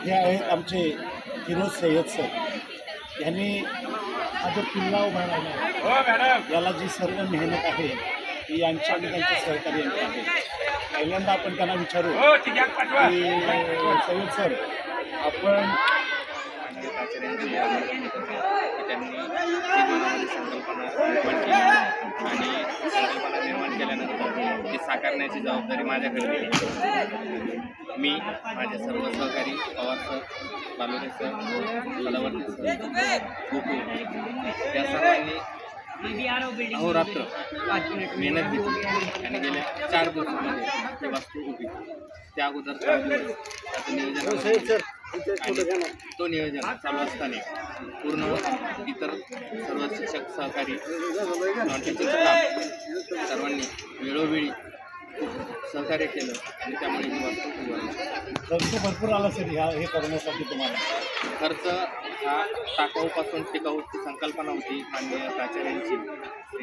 हे आहेत आमचे फिरोज सय्यद सर। यांनी हा जो किल्ला उभारला याला जी सर्व मेहनत आहे ती यांच्या आणि त्यांच्या सहकार्यांची आहे। पहिल्यांदा आपण त्यांना विचारू की सय्यद सर, आपण संकल्पना निर्माण केल्यानंतर ती साकारण्याची जबाबदारी माझ्याकडे दिली। मी माझे सर्व सहकारी Pawar sir, Balore sir, Sadavarti sir, Goku या सर्वांनी अहोरात्र मेहनत घेतली आणि गेल्या 4 दिवसांमध्ये ती वास्तू उभी केली। त्या अगोदर 4 दिवस त्याचं नियोजन आणि तो नियोजन चालू असताना पूर्ण इतर सर्व शिक्षक सहकारी सर्वांनी वेळोवेळी खूप सहकार्य केलं आणि त्यामुळे ही वास्तू उभारली। खर्च भरपूर आला सर हे करण्यासाठी तुम्हाला? खर्च हा टाकाऊपासून टिकाऊची संकल्पना होती माननीय प्राचार्यांची,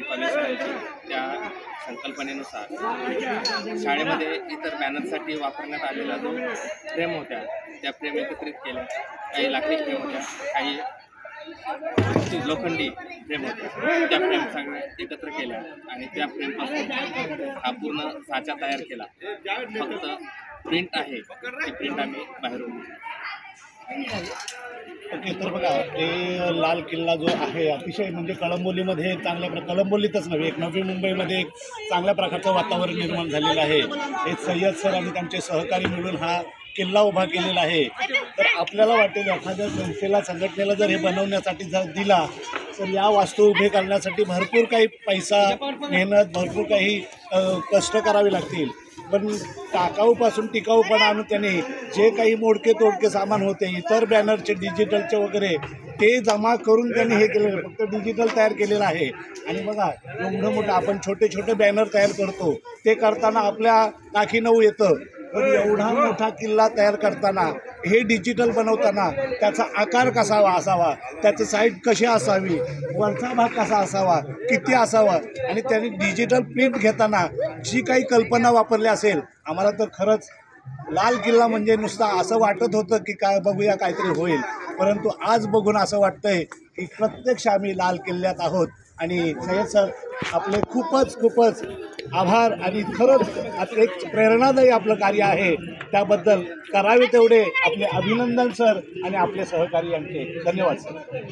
कॉलेजची। त्या संकल्पनेनुसार शाळेमध्ये इतर बॅनरसाठी वापरण्यात आलेला जो फ्रेम होत्या त्या फ्रेम एकत्रित केल्या। काही लाकडी फ्रेम होत्या, काही लोखंडी फ्रेम होत्या, त्या फ्रेम सगळ्या एकत्र केल्या आणि त्या फ्रेमपासून हा पूर्ण साचा तयार केला। फक्त प्रिंट आहे, ती प्रिंट आम्ही बाहेरून ओके। तर बघा, हे लाल किल्ला जो आहे अतिशय म्हणजे कळंबोलीमध्ये कळंबोलीतच नव्हे, एक नवी मुंबईमध्ये एक चांगल्या प्रकारचं वातावरण निर्माण झालेलं आहे। हे सय्यद सर आणि त्यांचे सहकारी मिळून हा किल्ला उभा केलेला आहे। तर आपल्याला वाटेल एखाद्या संस्थेला, संघटनेला जर हे बनवण्यासाठी जर दिला तर या वास्तू उभे करण्यासाठी भरपूर काही पैसा, मेहनत, भरपूर काही कष्ट करावे लागतील। पण टाकाऊपासून टिकाऊपणा आणून त्याने जे काही मोडके तोडके सामान होते, इतर बॅनरचे, डिजिटलचे वगैरे, ते जमा करून त्यांनी हे केलेलं, फक्त डिजिटल तयार केलेलं आहे। आणि बघा, एवढं मोठं आपण छोटे छोटे बॅनर तयार करतो, ते करताना आपल्या नाकी नऊ येतं, पण एवढा मोठा किल्ला तयार करताना, हे डिजिटल बनवताना त्याचा आकार कसा असावा, त्याचं साईड कशी असावी, वरचा भाग कसा असावा, किती असावा, आणि त्याने डिजिटल प्रिंट घेताना जी काही कल्पना वापरली असेल, आम्हाला तर खरंच लाल किल्ला म्हणजे नुसता असं वाटत होतं की काय बघूया काहीतरी होईल, परंतु आज बघून असं वाटतंय की प्रत्यक्ष आम्ही लाल किल्ल्यात आहोत। आणि सय्यद सर, आपले खूपच आभार आणि खरंच एक प्रेरणादायी आपलं कार्य आहे, त्याबद्दल करावे तेवढे आपले अभिनंदन सर आणि आपले सहकारी यांचे धन्यवाद सर।